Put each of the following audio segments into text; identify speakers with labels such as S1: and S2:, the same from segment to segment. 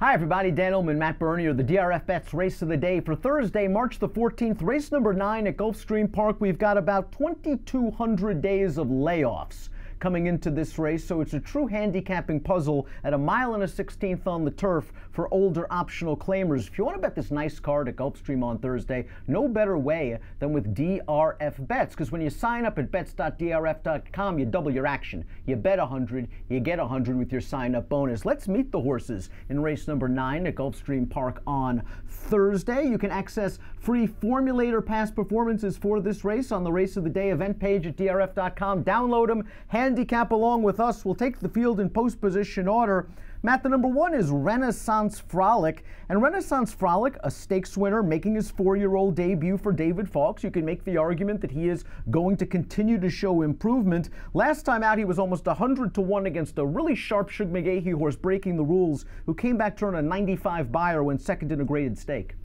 S1: Hi everybody, Dan Illman, Matt Bernier, the DRFBets race of the day for Thursday, March the 14th, race number 9 at Gulfstream Park. We've got about 2,200 days of layoffs coming into this race, so it's a true handicapping puzzle at 1.16 miles on the turf for older optional claimers. If you want to bet this nice card at Gulfstream on Thursday, no better way than with DRFBets, because when you sign up at bets.drf.com, you double your action. You bet 100, you get 100 with your sign-up bonus. Let's meet the horses in race number 9 at Gulfstream Park on Thursday. You can access free formulator past performances for this race on the Race of the Day event page at drf.com. Download them, handicap along with us. We'll take the field in post position order. Matt, the number 1 is Renaissance Frolic. And Renaissance Frolic, a stakes winner, making his 4-year-old debut for David Fawkes. You can make the argument that he is going to continue to show improvement. Last time out, he was almost 100-1 against a really sharp Shug McGahee horse breaking the rules, who came back to earn a 95 buyer when second in a graded stake.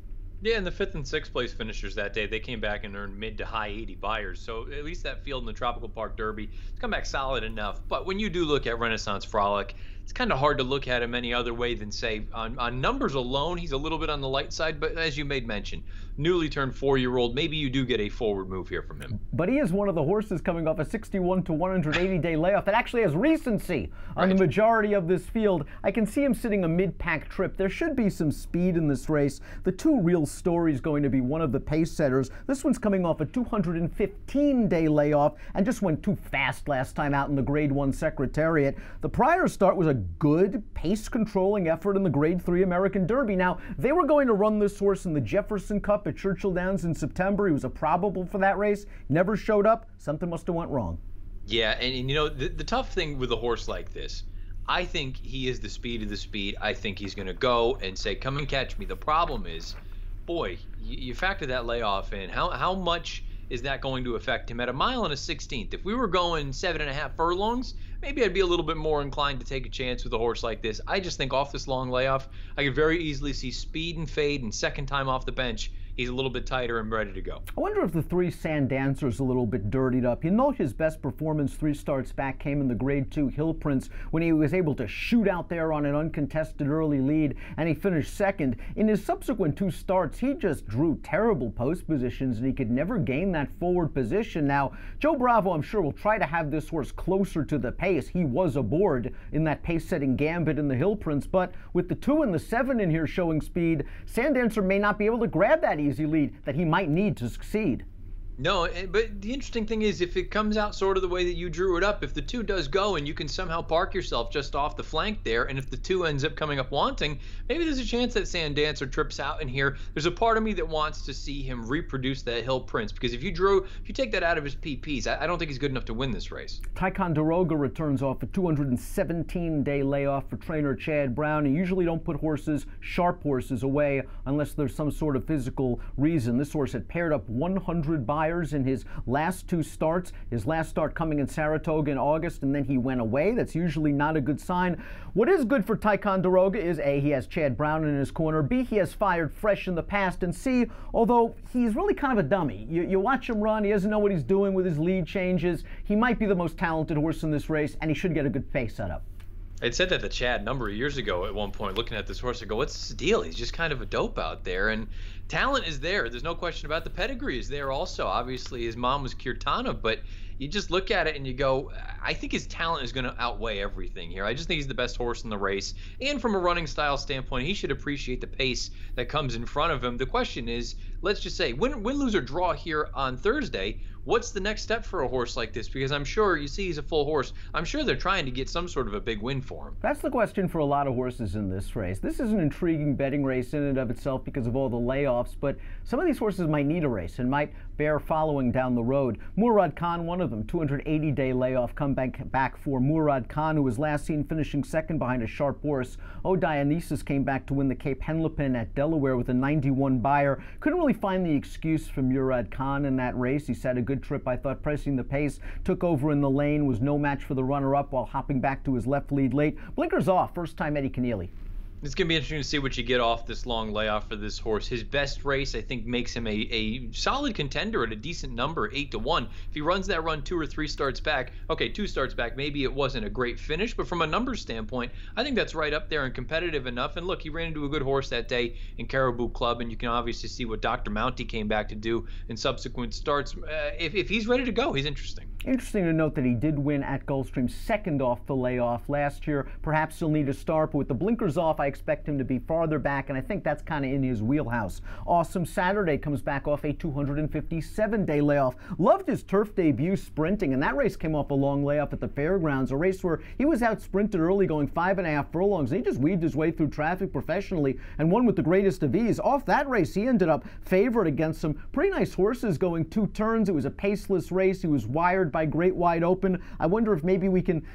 S2: Yeah, and the 5th and 6th place finishers that day, they came back and earned mid to high 80 buyers. So at least that field in the Tropical Park Derby has come back solid enough. But when you do look at Renaissance Frolic, it's kind of hard to look at him any other way than say on numbers alone, he's a little bit on the light side. But as you made mention, newly turned 4-year-old, maybe you do get a forward move here from him. But
S1: he is one of the horses coming off a 61 to 180 day layoff that actually has recency on the majority of this field. I can see him sitting a mid-pack trip. There should be some speed in this race. The two real stories going to be one of the pace setters. This one's coming off a 215 day layoff and just went too fast last time out in the Grade 1 Secretariat. The prior start was a good pace controlling effort in the Grade 3 American Derby. Now, they were going to run this horse in the Jefferson Cup at Churchill Downs in September. He was a probable for that race, never showed up. Something must have went wrong.
S2: Yeah, and you know, the tough thing with a horse like this, I think he is the speed of the speed. I think he's going to go and say, come and catch me. The problem is, boy, you factor that layoff in. How much is that going to affect him at 1.16 miles? If we were going 7.5 furlongs, maybe I'd be a little bit more inclined to take a chance with a horse like this. I just think off this long layoff, I could very easily see speed and fade, and second time off the bench, he's a little bit tighter and ready to go.
S1: I wonder if the 3 Sand Dancer's a little bit dirtied up. You know, his best performance 3 starts back came in the Grade 2 Hill Prince when he was able to shoot out there on an uncontested early lead, and he finished second. In his subsequent 2 starts, he just drew terrible post positions, and he could never gain that forward position. Now, Joe Bravo, I'm sure, will try to have this horse closer to the pace. He was aboard in that pace-setting gambit in the Hill Prince, but with the 2 and the 7 in here showing speed, Sand Dancer may not be able to grab that easy lead that he might need to succeed.
S2: No, but the interesting thing is, if it comes out sort of the way that you drew it up, if the 2 does go and you can somehow park yourself just off the flank there, and if the 2 ends up coming up wanting, maybe there's a chance that Sand Dancer trips out in here. There's a part of me that wants to see him reproduce that Hill Prince, because if you take that out of his PPs, I don't think he's good enough to win this race.
S1: Ticonderoga returns off a 217-day layoff for trainer Chad Brown. You usually don't put sharp horses away unless there's some sort of physical reason. This horse had paired up 100 buyers in his last 2 starts. His last start coming in Saratoga in August, and then he went away. That's usually not a good sign. What is good for Ticonderoga is A, he has Chad Brown in his corner, B, he has fired fresh in the past, and C, although he's really kind of a dummy. You watch him run, he doesn't know what he's doing with his lead changes. He might be the most talented horse in this race, and he should get a good pace setup.
S2: I'd said that to Chad a number of years ago at one point, looking at this horse, I go, what's the deal? He's just kind of a dope out there. And talent is there. There's no question about the pedigree is there also. Obviously, his mom was Kirtana, but you just look at it and you go, I think his talent is going to outweigh everything here. I just think he's the best horse in the race. And from a running style standpoint, he should appreciate the pace that comes in front of him. The question is, let's just say, win, lose, or draw here on Thursday, what's the next step for a horse like this? Because I'm sure, you see he's a full horse, I'm sure they're trying to get some sort of a big win for him.
S1: That's the question for a lot of horses in this race. This is an intriguing betting race in and of itself because of all the layoffs, but some of these horses might need a race and might bear following down the road. Murad Khan, one of them, 280-day layoff comeback back for Murad Khan, who was last seen finishing second behind a sharp horse. O Dionysus came back to win the Cape Henlopen at Delaware with a 91 buyer. Couldn't really find the excuse for Murad Khan in that race. He set a good trip, I thought, pressing the pace, took over in the lane, was no match for the runner-up while hopping back to his left lead late. Blinkers off, first time Eddie Keneally.
S2: It's going to be interesting to see what you get off this long layoff for this horse. His best race, I think, makes him a solid contender at a decent number, 8-1. If he runs that run 2 or 3 starts back, okay, 2 starts back, maybe it wasn't a great finish, but from a numbers standpoint, I think that's right up there and competitive enough. And look, he ran into a good horse that day in Caribou Club, and you can obviously see what Dr. Mounty came back to do in subsequent starts. If he's ready to go, he's interesting.
S1: Interesting to note that he did win at Gulfstream second off the layoff last year. Perhaps he'll need a start, but with the blinkers off, I expect him to be farther back, and I think that's kind of in his wheelhouse. Awesome Saturday comes back off a 257-day layoff. Loved his turf debut sprinting, and that race came off a long layoff at the fairgrounds, a race where he was out sprinted early going 5.5 furlongs, and he just weaved his way through traffic professionally and won with the greatest of ease. Off that race, he ended up favored against some pretty nice horses going 2 turns. It was a paceless race. He was wired by Great Wide Open. I wonder if maybe we can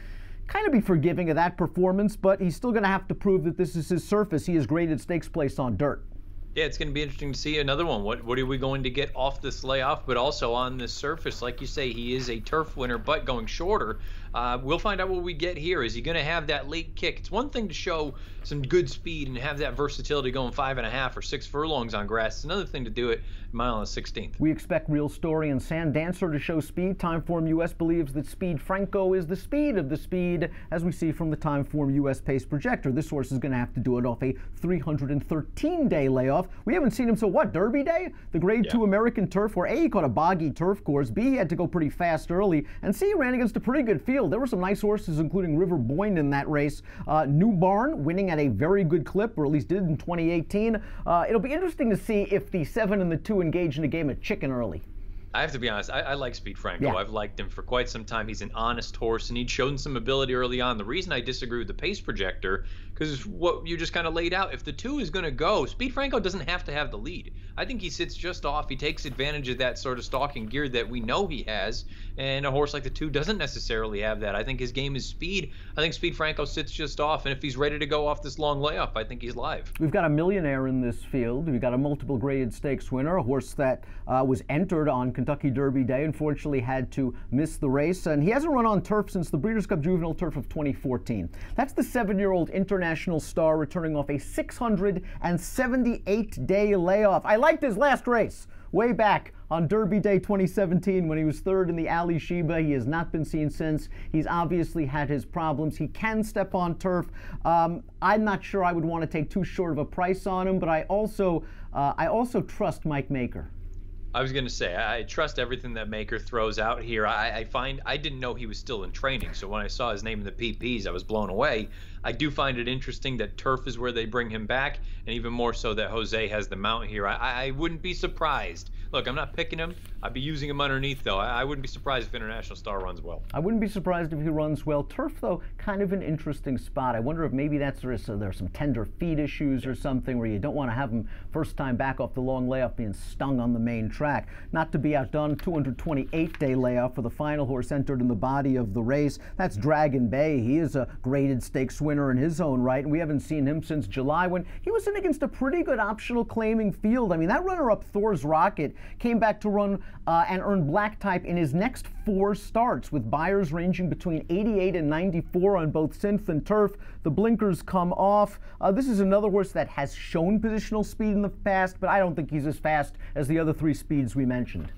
S1: kind of be forgiving of that performance, but he's still going to have to prove that this is his surface. He is graded stakes place on dirt.
S2: Yeah, it's going to be interesting to see another one. What are we going to get off this layoff, but also on this surface? Like you say, he is a turf winner, but going shorter. We'll find out what we get here. Is he going to have that late kick? It's one thing to show some good speed and have that versatility going 5.5 or 6 furlongs on grass. It's another thing to do it a mile on the 16th.
S1: We expect Real Story and Sand Dancer to show speed. Timeform US believes that Speed Franco is the speed of the speed, as we see from the Timeform US pace projector. This horse is going to have to do it off a 313-day layoff. We haven't seen him, so what, Derby Day? The Grade 2 American turf, where A, he caught a boggy turf course, B, he had to go pretty fast early, and C, he ran against a pretty good field. There were some nice horses, including River Boyne in that race. New Barn winning at a very good clip, or at least did in 2018. It'll be interesting to see if the 7 and the 2 engage in a game of chicken early.
S2: I have to be honest, I like Speed Franco.
S1: Yeah.
S2: I've liked him for quite some time. He's an honest horse, and he'd shown some ability early on. The reason I disagree with the pace projector, because what you just kind of laid out, if the 2 is going to go, Speed Franco doesn't have to have the lead. I think he sits just off. He takes advantage of that sort of stalking gear that we know he has, and a horse like the 2 doesn't necessarily have that. I think his game is speed. I think Speed Franco sits just off, and if he's ready to go off this long layoff, I think he's live.
S1: We've got a millionaire in this field. We've got a multiple graded stakes winner, a horse that was entered on Kentucky Derby Day, unfortunately had to miss the race, and he hasn't run on turf since the Breeders' Cup Juvenile Turf of 2014. That's the 7-year-old international star returning off a 678-day layoff. I liked his last race way back on Derby Day 2017 when he was 3rd in the Ali Sheba. He has not been seen since. He's obviously had his problems. He can step on turf. I'm not sure I would want to take too short of a price on him, but I also trust Mike Maker.
S2: I was going to say, I trust everything that Maker throws out here. I find I didn't know he was still in training, so when I saw his name in the PPs, I was blown away. I do find it interesting that turf is where they bring him back, and even more so that Jose has the mount here. I wouldn't be surprised. Look, I'm not picking him. I'd be using him underneath, though. I wouldn't be surprised if International Star runs well.
S1: I wouldn't be surprised if he runs well. Turf, though, kind of an interesting spot. I wonder if maybe that's there's some tender feet issues or something where you don't want to have him first time back off the long layoff being stung on the main track. Not to be outdone, 228-day layoff for the final horse entered in the body of the race. That's Dragon Bay. He is a graded stakes winner in his own right, and we haven't seen him since July when he was in against a pretty good optional claiming field. I mean, that runner-up Thor's Rocket came back to run and earn black type in his next 4 starts, with buyers ranging between 88 and 94 on both synth and turf. The blinkers come off. This is another horse that has shown positional speed in the past, but I don't think he's as fast as the other 3 speeds we mentioned.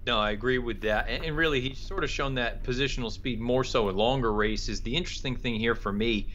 S2: No, I agree with that. And really, he's sort of shown that positional speed more so in longer races. The interesting thing here for me,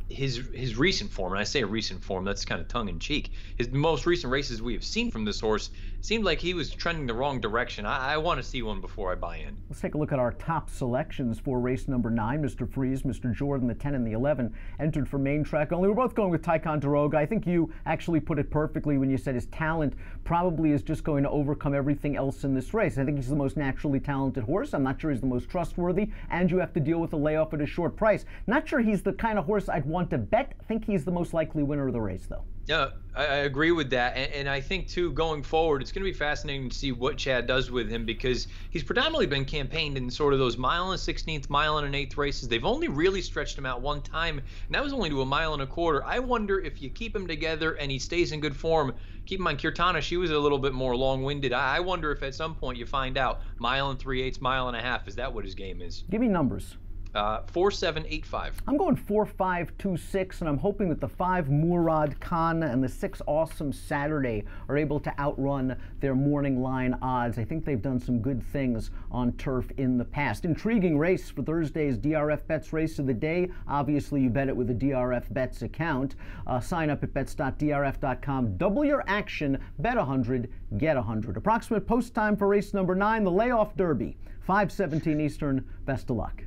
S2: his recent form, and I say recent form, that's kind of tongue-in-cheek. His most recent races we have seen from this horse seemed like he was trending the wrong direction. I want to see one before I buy in.
S1: Let's take a look at our top selections for race number 9. Mr. Freeze, Mr. Jordan, the 10 and the 11 entered for main track only. We're both going with Ticonderoga. I think you actually put it perfectly when you said his talent probably is just going to overcome everything else in this race. I think he's the most naturally talented horse. I'm not sure he's the most trustworthy, and you have to deal with a layoff at a short price. Not sure he's the kind of horse I'd want to bet. I think he's the most likely winner of the race, though.
S2: Yeah, I agree with that. And I think, too, going forward, it's going to be fascinating to see what Chad does with him, because he's predominantly been campaigned in sort of those mile and 16th, mile and an 8th races. They've only really stretched him out one time, and that was only to a mile and a quarter. I wonder if you keep him together and he stays in good form. Keep in mind, Kirtana, she was a little bit more long-winded. I wonder if at some point you find out mile and 3/8, mile and a half. Is that what his game is?
S1: Give me numbers.
S2: 4785.
S1: I'm going 4526, and I'm hoping that the 5 Murad Khan and the 6 Awesome Saturday are able to outrun their morning line odds. I think they've done some good things on turf in the past. Intriguing race for Thursday's DRFBets race of the day. Obviously, you bet it with a DRFBets account. Sign up at bets.drf.com. Double your action. Bet 100, get 100. Approximate post time for race number 9, the Layoff Derby. 5:17 Eastern. Best of luck.